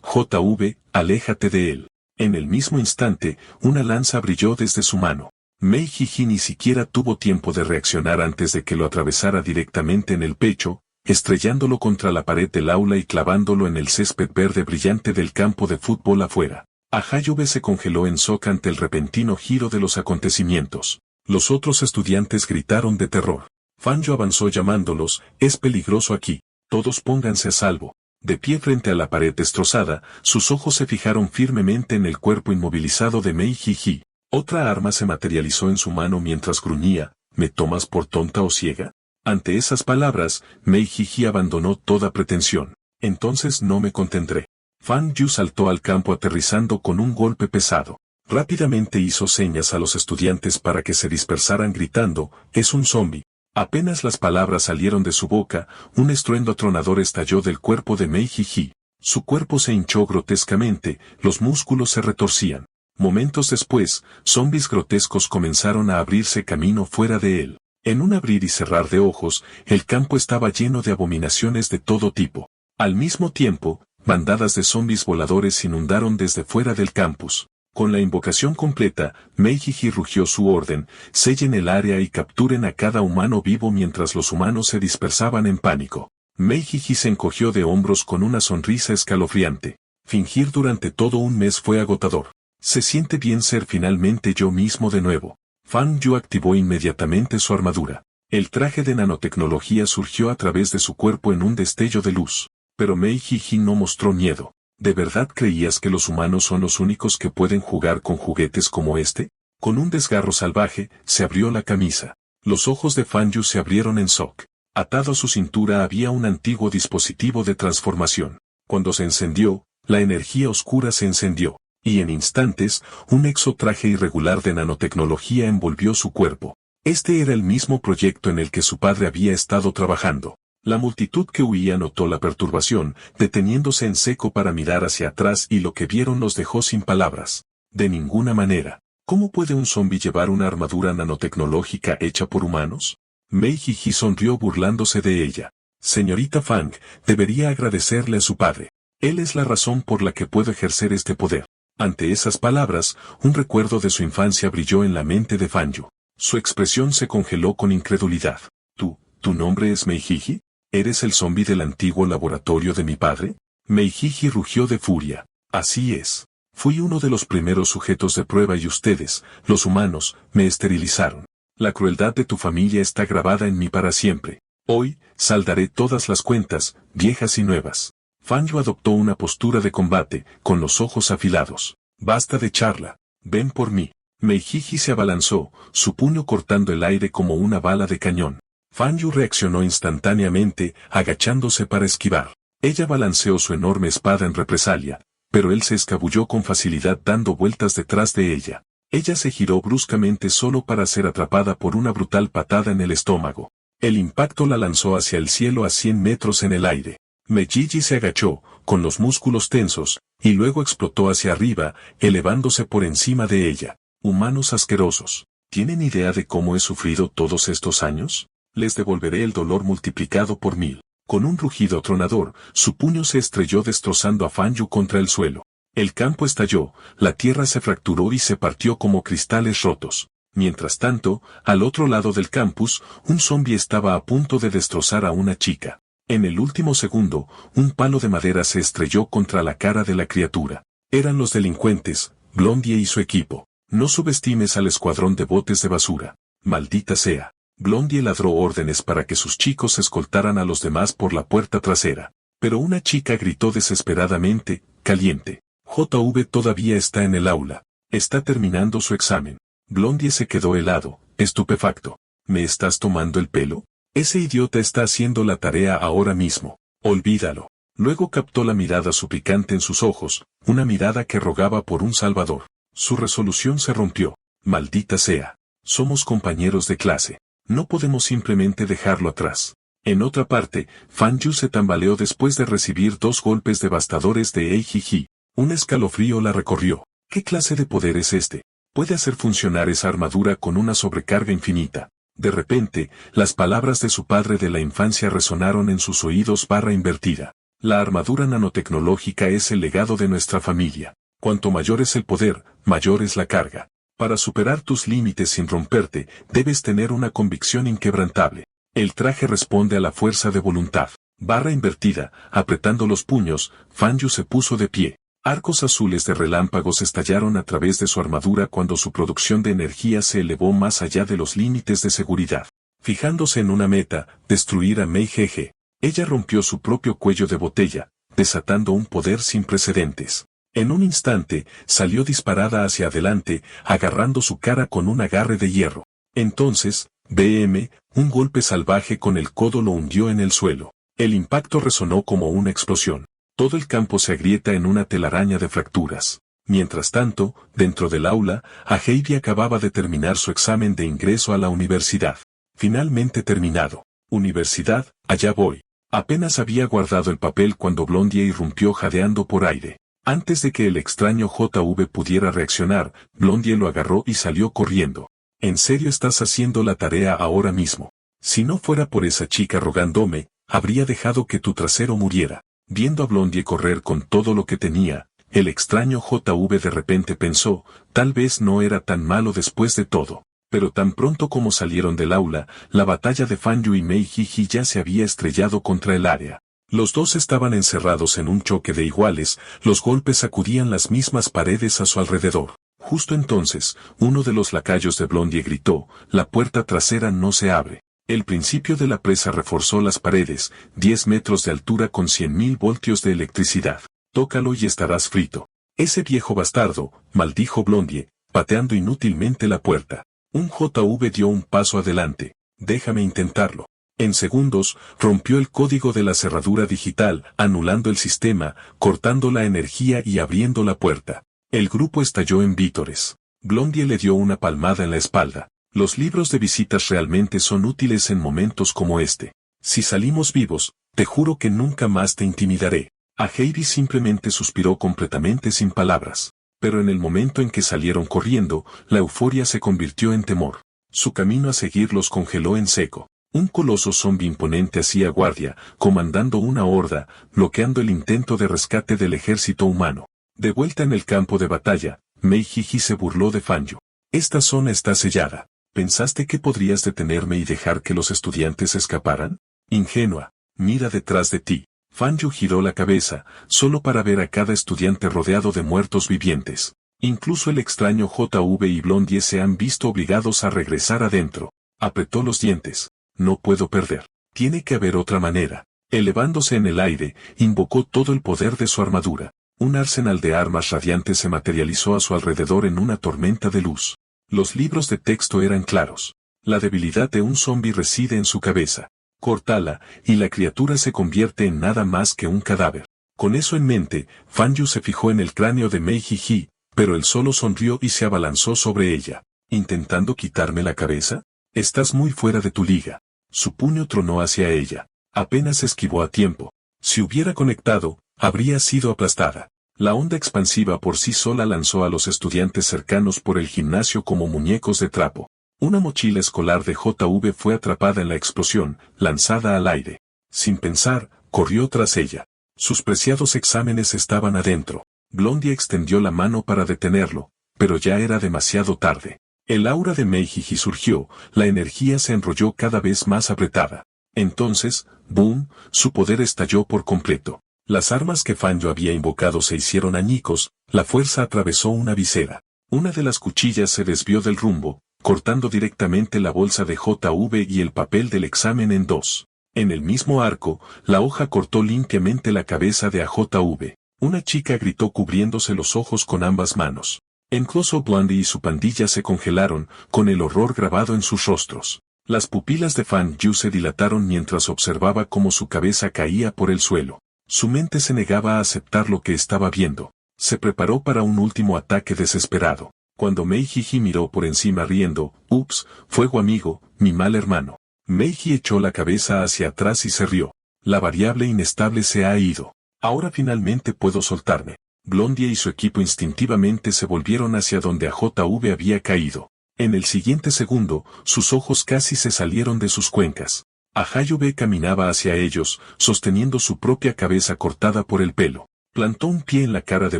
JV, aléjate de él. En el mismo instante, una lanza brilló desde su mano. Mei Jiji ni siquiera tuvo tiempo de reaccionar antes de que lo atravesara directamente en el pecho, estrellándolo contra la pared del aula y clavándolo en el césped verde brillante del campo de fútbol afuera. AJV se congeló en shock ante el repentino giro de los acontecimientos. Los otros estudiantes gritaron de terror. Fanju avanzó llamándolos, es peligroso aquí, todos pónganse a salvo. De pie frente a la pared destrozada, sus ojos se fijaron firmemente en el cuerpo inmovilizado de Mei Jiji. Otra arma se materializó en su mano mientras gruñía, ¿me tomas por tonta o ciega? Ante esas palabras, Mei Jiji abandonó toda pretensión. Entonces no me contendré. Fan Yu saltó al campo aterrizando con un golpe pesado. Rápidamente hizo señas a los estudiantes para que se dispersaran gritando, es un zombi. Apenas las palabras salieron de su boca, un estruendo atronador estalló del cuerpo de Mei Jiji. Su cuerpo se hinchó grotescamente, los músculos se retorcían. Momentos después, zombis grotescos comenzaron a abrirse camino fuera de él. En un abrir y cerrar de ojos, el campo estaba lleno de abominaciones de todo tipo. Al mismo tiempo, bandadas de zombis voladores inundaron desde fuera del campus. Con la invocación completa, Mei Jiji rugió su orden, sellen el área y capturen a cada humano vivo mientras los humanos se dispersaban en pánico. Mei Jiji se encogió de hombros con una sonrisa escalofriante. Fingir durante todo un mes fue agotador. Se siente bien ser finalmente yo mismo de nuevo. Fan Yu activó inmediatamente su armadura. El traje de nanotecnología surgió a través de su cuerpo en un destello de luz. Pero Mei Jiji no mostró miedo. ¿De verdad creías que los humanos son los únicos que pueden jugar con juguetes como este? Con un desgarro salvaje, se abrió la camisa. Los ojos de Fan Yu se abrieron en shock. Atado a su cintura había un antiguo dispositivo de transformación. Cuando se encendió, la energía oscura se encendió. Y en instantes, un exotraje irregular de nanotecnología envolvió su cuerpo. Este era el mismo proyecto en el que su padre había estado trabajando. La multitud que huía notó la perturbación, deteniéndose en seco para mirar hacia atrás y lo que vieron los dejó sin palabras. De ninguna manera. ¿Cómo puede un zombi llevar una armadura nanotecnológica hecha por humanos? Mei Jiji sonrió burlándose de ella. Señorita Fang, debería agradecerle a su padre. Él es la razón por la que puedo ejercer este poder. Ante esas palabras, un recuerdo de su infancia brilló en la mente de Fan Yu. Su expresión se congeló con incredulidad. ¿Tu nombre es Mei Jiji? ¿Eres el zombi del antiguo laboratorio de mi padre? Mei Jiji rugió de furia. Así es. Fui uno de los primeros sujetos de prueba y ustedes, los humanos, me esterilizaron. La crueldad de tu familia está grabada en mí para siempre. Hoy, saldaré todas las cuentas, viejas y nuevas. Fan Yu adoptó una postura de combate, con los ojos afilados. Basta de charla. Ven por mí. Mei Jiji se abalanzó, su puño cortando el aire como una bala de cañón. Fan Yu reaccionó instantáneamente, agachándose para esquivar. Ella balanceó su enorme espada en represalia, pero él se escabulló con facilidad dando vueltas detrás de ella. Ella se giró bruscamente solo para ser atrapada por una brutal patada en el estómago. El impacto la lanzó hacia el cielo a 100 metros en el aire. Meiji se agachó, con los músculos tensos, y luego explotó hacia arriba, elevándose por encima de ella. Humanos asquerosos. ¿Tienen idea de cómo he sufrido todos estos años? Les devolveré el dolor multiplicado por 1000. Con un rugido atronador, su puño se estrelló destrozando a Fan Yu contra el suelo. El campo estalló, la tierra se fracturó y se partió como cristales rotos. Mientras tanto, al otro lado del campus, un zombi estaba a punto de destrozar a una chica. En el último segundo, un palo de madera se estrelló contra la cara de la criatura. Eran los delincuentes, Blondie y su equipo. No subestimes al escuadrón de botes de basura. Maldita sea. Blondie ladró órdenes para que sus chicos escoltaran a los demás por la puerta trasera. Pero una chica gritó desesperadamente, caliente. JV todavía está en el aula. Está terminando su examen. Blondie se quedó helado, estupefacto. ¿Me estás tomando el pelo? Ese idiota está haciendo la tarea ahora mismo. Olvídalo. Luego captó la mirada suplicante en sus ojos, una mirada que rogaba por un salvador. Su resolución se rompió. Maldita sea. Somos compañeros de clase. No podemos simplemente dejarlo atrás. En otra parte, Fan Yu se tambaleó después de recibir 2 golpes devastadores de Eijiji. Un escalofrío la recorrió. ¿Qué clase de poder es este? Puede hacer funcionar esa armadura con una sobrecarga infinita. De repente, las palabras de su padre de la infancia resonaron en sus oídos invertida. La armadura nanotecnológica es el legado de nuestra familia. Cuanto mayor es el poder, mayor es la carga. Para superar tus límites sin romperte, debes tener una convicción inquebrantable. El traje responde a la fuerza de voluntad. Invertida, apretando los puños, Fan Yu se puso de pie. Arcos azules de relámpagos estallaron a través de su armadura cuando su producción de energía se elevó más allá de los límites de seguridad. Fijándose en una meta, destruir a Mei Jeje, ella rompió su propio cuello de botella, desatando un poder sin precedentes. En un instante, salió disparada hacia adelante, agarrando su cara con un agarre de hierro. Entonces, un golpe salvaje con el codo lo hundió en el suelo. El impacto resonó como una explosión. Todo el campo se agrieta en una telaraña de fracturas. Mientras tanto, dentro del aula, Heidi acababa de terminar su examen de ingreso a la universidad. Finalmente terminado. Universidad, allá voy. Apenas había guardado el papel cuando Blondie irrumpió jadeando por aire. Antes de que el extraño JV pudiera reaccionar, Blondie lo agarró y salió corriendo. ¿En serio estás haciendo la tarea ahora mismo? Si no fuera por esa chica rogándome, habría dejado que tu trasero muriera. Viendo a Blondie correr con todo lo que tenía, el extraño JV de repente pensó, tal vez no era tan malo después de todo. Pero tan pronto como salieron del aula, la batalla de Fan Yu y Mei Jiji ya se había estrellado contra el área. Los dos estaban encerrados en un choque de iguales, los golpes sacudían las mismas paredes a su alrededor. Justo entonces, uno de los lacayos de Blondie gritó, la puerta trasera no se abre. El principio de la presa reforzó las paredes, 10 metros de altura con 100.000 voltios de electricidad. Tócalo y estarás frito. Ese viejo bastardo, maldijo Blondie, pateando inútilmente la puerta. Un JV dio un paso adelante. Déjame intentarlo. En segundos, rompió el código de la cerradura digital, anulando el sistema, cortando la energía y abriendo la puerta. El grupo estalló en vítores. Blondie le dio una palmada en la espalda. Los libros de visitas realmente son útiles en momentos como este. Si salimos vivos, te juro que nunca más te intimidaré. Heidi simplemente suspiró completamente sin palabras. Pero en el momento en que salieron corriendo, la euforia se convirtió en temor. Su camino a seguir los congeló en seco. Un coloso zombi imponente hacía guardia, comandando una horda, bloqueando el intento de rescate del ejército humano. De vuelta en el campo de batalla, Mei Jiji se burló de Fan Yu. Esta zona está sellada. ¿Pensaste que podrías detenerme y dejar que los estudiantes escaparan? Ingenua, mira detrás de ti. Fan Yu giró la cabeza, solo para ver a cada estudiante rodeado de muertos vivientes. Incluso el extraño JV y Blondie se han visto obligados a regresar adentro. Apretó los dientes. No puedo perder. Tiene que haber otra manera. Elevándose en el aire, invocó todo el poder de su armadura. Un arsenal de armas radiantes se materializó a su alrededor en una tormenta de luz. Los libros de texto eran claros. La debilidad de un zombi reside en su cabeza. Córtala, y la criatura se convierte en nada más que un cadáver. Con eso en mente, Fan Yu se fijó en el cráneo de Mei Jiji, pero él solo sonrió y se abalanzó sobre ella. ¿Intentando quitarme la cabeza? Estás muy fuera de tu liga. Su puño tronó hacia ella. Apenas esquivó a tiempo. Si hubiera conectado, habría sido aplastada. La onda expansiva por sí sola lanzó a los estudiantes cercanos por el gimnasio como muñecos de trapo. Una mochila escolar de JV fue atrapada en la explosión, lanzada al aire. Sin pensar, corrió tras ella. Sus preciados exámenes estaban adentro. Blondie extendió la mano para detenerlo, pero ya era demasiado tarde. El aura de Meijiji surgió, la energía se enrolló cada vez más apretada. Entonces, ¡boom!, su poder estalló por completo. Las armas que Fan Yu había invocado se hicieron añicos, la fuerza atravesó una visera. Una de las cuchillas se desvió del rumbo, cortando directamente la bolsa de JV y el papel del examen en dos. En el mismo arco, la hoja cortó limpiamente la cabeza de AJV. Una chica gritó cubriéndose los ojos con ambas manos. Incluso Blondie y su pandilla se congelaron, con el horror grabado en sus rostros. Las pupilas de Fan Yu se dilataron mientras observaba cómo su cabeza caía por el suelo. Su mente se negaba a aceptar lo que estaba viendo. Se preparó para un último ataque desesperado. Cuando Meijiji miró por encima riendo, «Ups, fuego amigo, mi mal hermano». Meiji echó la cabeza hacia atrás y se rió. La variable inestable se ha ido. Ahora finalmente puedo soltarme. Blondie y su equipo instintivamente se volvieron hacia donde AJV había caído. En el siguiente segundo, sus ojos casi se salieron de sus cuencas. AJV caminaba hacia ellos, sosteniendo su propia cabeza cortada por el pelo. Plantó un pie en la cara de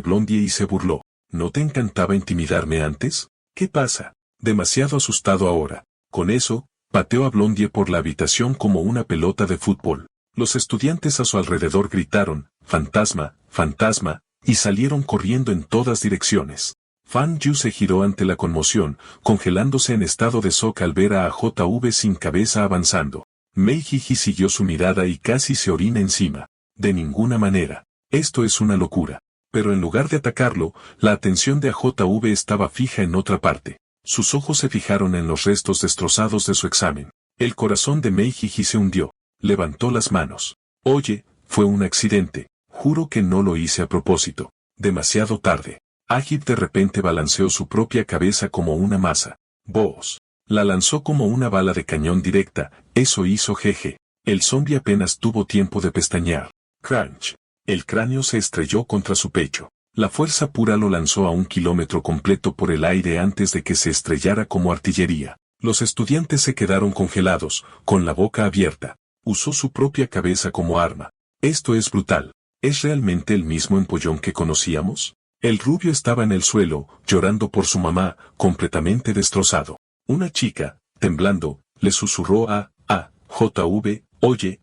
Blondie y se burló. ¿No te encantaba intimidarme antes? ¿Qué pasa? Demasiado asustado ahora. Con eso, pateó a Blondie por la habitación como una pelota de fútbol. Los estudiantes a su alrededor gritaron, «¡Fantasma! ¡Fantasma!», y salieron corriendo en todas direcciones. Fan Yu se giró ante la conmoción, congelándose en estado de shock al ver a JV sin cabeza avanzando. Meijiji siguió su mirada y casi se orina encima. De ninguna manera. Esto es una locura. Pero en lugar de atacarlo, la atención de AJV estaba fija en otra parte. Sus ojos se fijaron en los restos destrozados de su examen. El corazón de Meijiji se hundió. Levantó las manos. Oye, fue un accidente. Juro que no lo hice a propósito. Demasiado tarde. Agib de repente balanceó su propia cabeza como una masa. Vos. La lanzó como una bala de cañón directa. Eso hizo jeje. El zombi apenas tuvo tiempo de pestañear. Crunch. El cráneo se estrelló contra su pecho. La fuerza pura lo lanzó a 1 kilómetro completo por el aire antes de que se estrellara como artillería. Los estudiantes se quedaron congelados, con la boca abierta. Usó su propia cabeza como arma. Esto es brutal. ¿Es realmente el mismo empollón que conocíamos? El rubio estaba en el suelo, llorando por su mamá, completamente destrozado. Una chica, temblando, le susurró a JV, oye,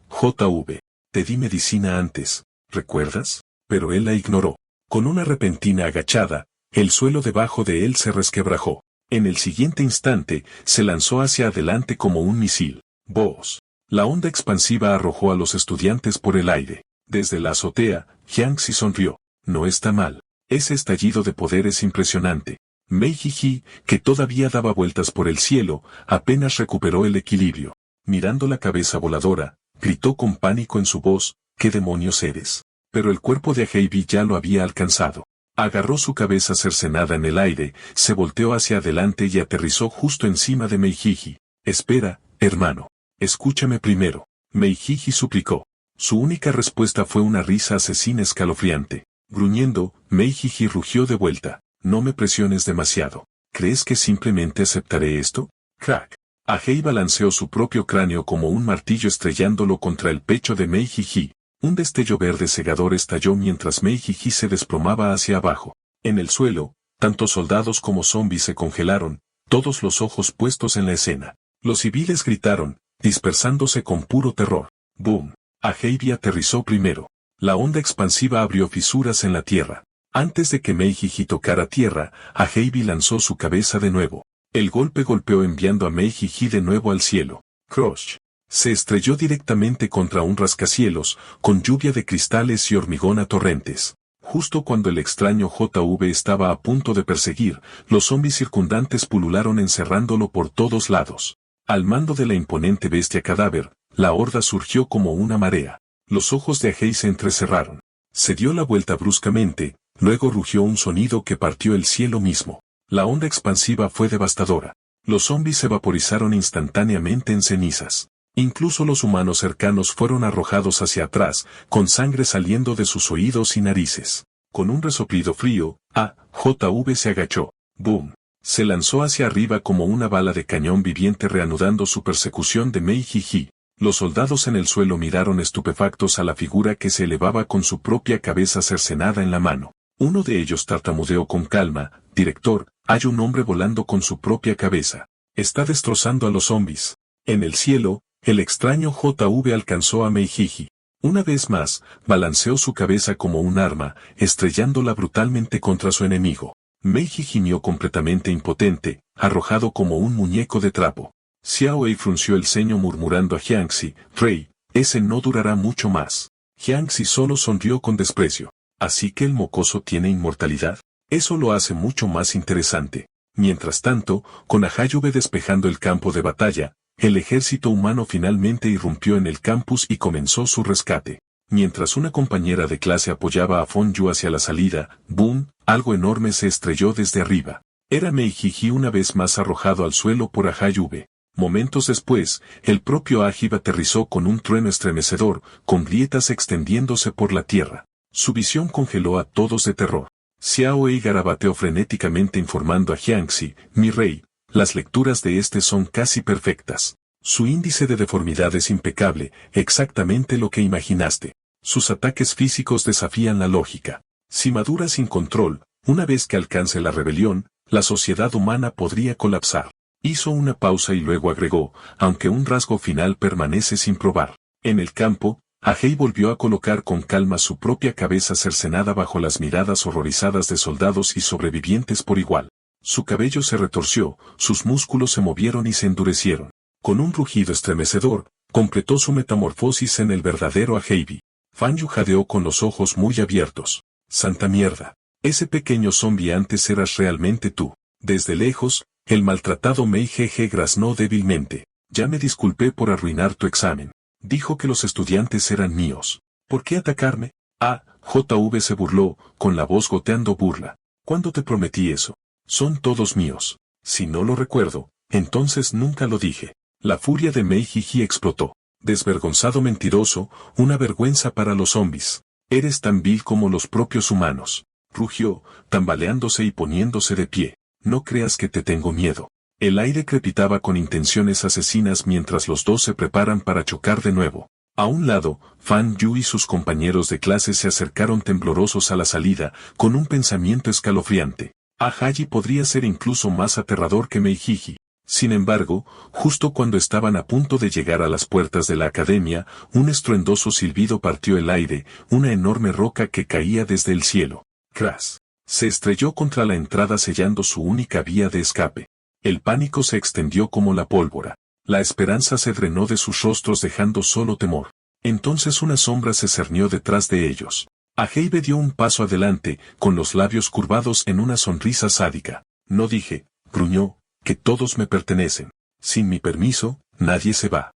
JV, te di medicina antes, ¿recuerdas? Pero él la ignoró. Con una repentina agachada, el suelo debajo de él se resquebrajó. En el siguiente instante, se lanzó hacia adelante como un misil. ¡Vos! La onda expansiva arrojó a los estudiantes por el aire. Desde la azotea, Jiangxi sonrió. No está mal. Ese estallido de poder es impresionante. Meijiji, que todavía daba vueltas por el cielo, apenas recuperó el equilibrio. Mirando la cabeza voladora, gritó con pánico en su voz, ¿qué demonios eres? Pero el cuerpo de Heibi ya lo había alcanzado. Agarró su cabeza cercenada en el aire, se volteó hacia adelante y aterrizó justo encima de Meijiji. Espera, hermano. Escúchame primero. Meijiji suplicó. Su única respuesta fue una risa asesina escalofriante. Gruñendo, Meijiji rugió de vuelta. No me presiones demasiado. ¿Crees que simplemente aceptaré esto? Crack. Ahei balanceó su propio cráneo como un martillo estrellándolo contra el pecho de Meijiji. Un destello verde cegador estalló mientras Meijiji se desplomaba hacia abajo. En el suelo, tanto soldados como zombies se congelaron, todos los ojos puestos en la escena. Los civiles gritaron, dispersándose con puro terror. ¡Boom! Ahei aterrizó primero. La onda expansiva abrió fisuras en la tierra. Antes de que Meijiji tocara tierra, Ahei lanzó su cabeza de nuevo. El golpe golpeó enviando a Meijiji de nuevo al cielo. Crush. Se estrelló directamente contra un rascacielos, con lluvia de cristales y hormigón a torrentes. Justo cuando el extraño JV estaba a punto de perseguir, los zombies circundantes pulularon encerrándolo por todos lados. Al mando de la imponente bestia cadáver, la horda surgió como una marea. Los ojos de Ahei se entrecerraron. Se dio la vuelta bruscamente, luego rugió un sonido que partió el cielo mismo. La onda expansiva fue devastadora. Los zombies se vaporizaron instantáneamente en cenizas. Incluso los humanos cercanos fueron arrojados hacia atrás, con sangre saliendo de sus oídos y narices. Con un resoplido frío, JV se agachó. ¡Boom! Se lanzó hacia arriba como una bala de cañón viviente reanudando su persecución de Meijiji. Los soldados en el suelo miraron estupefactos a la figura que se elevaba con su propia cabeza cercenada en la mano. Uno de ellos tartamudeó con calma: «Director, hay un hombre volando con su propia cabeza. Está destrozando a los zombies». En el cielo, el extraño JV alcanzó a Meijiji. Una vez más, balanceó su cabeza como un arma, estrellándola brutalmente contra su enemigo. Meiji gimió completamente impotente, arrojado como un muñeco de trapo. Xiao Wei frunció el ceño murmurando a Jiangxi: «Rey, ese no durará mucho más». Jiangxi solo sonrió con desprecio. «¿Así que el mocoso tiene inmortalidad? Eso lo hace mucho más interesante». Mientras tanto, con Ahayube despejando el campo de batalla, el ejército humano finalmente irrumpió en el campus y comenzó su rescate. Mientras una compañera de clase apoyaba a Fonyu hacia la salida, ¡boom!, algo enorme se estrelló desde arriba. Era Meijiji una vez más arrojado al suelo por Ahayube. Momentos después, el propio Ahib aterrizó con un trueno estremecedor, con grietas extendiéndose por la tierra. Su visión congeló a todos de terror. Xiao Wei garabateó frenéticamente informando a Jiangxi: «Mi rey, las lecturas de este son casi perfectas. Su índice de deformidad es impecable, exactamente lo que imaginaste. Sus ataques físicos desafían la lógica. Si madura sin control, una vez que alcance la rebelión, la sociedad humana podría colapsar». Hizo una pausa y luego agregó: «aunque un rasgo final permanece sin probar». En el campo, Ahei volvió a colocar con calma su propia cabeza cercenada bajo las miradas horrorizadas de soldados y sobrevivientes por igual. Su cabello se retorció, sus músculos se movieron y se endurecieron. Con un rugido estremecedor, completó su metamorfosis en el verdadero Aheibi. Fanyu jadeó con los ojos muy abiertos. «Santa mierda. Ese pequeño zombi antes eras realmente tú». Desde lejos, el maltratado Meijiji graznó débilmente. «Ya me disculpé por arruinar tu examen. Dijo que los estudiantes eran míos. ¿Por qué atacarme?» JV se burló, con la voz goteando burla. «¿Cuándo te prometí eso? Son todos míos. Si no lo recuerdo, entonces nunca lo dije». La furia de Meijiji explotó. «Desvergonzado mentiroso, una vergüenza para los zombies. Eres tan vil como los propios humanos», rugió, tambaleándose y poniéndose de pie. «No creas que te tengo miedo». El aire crepitaba con intenciones asesinas mientras los dos se preparan para chocar de nuevo. A un lado, Fan Yu y sus compañeros de clase se acercaron temblorosos a la salida, con un pensamiento escalofriante. Ahei podría ser incluso más aterrador que Meijiji. Sin embargo, justo cuando estaban a punto de llegar a las puertas de la academia, un estruendoso silbido partió el aire, una enorme roca que caía desde el cielo. ¡Cras! Se estrelló contra la entrada sellando su única vía de escape. El pánico se extendió como la pólvora. La esperanza se drenó de sus rostros dejando solo temor. Entonces una sombra se cernió detrás de ellos. Ahei dio un paso adelante, con los labios curvados en una sonrisa sádica. «No dije», gruñó, «que todos me pertenecen. Sin mi permiso, nadie se va».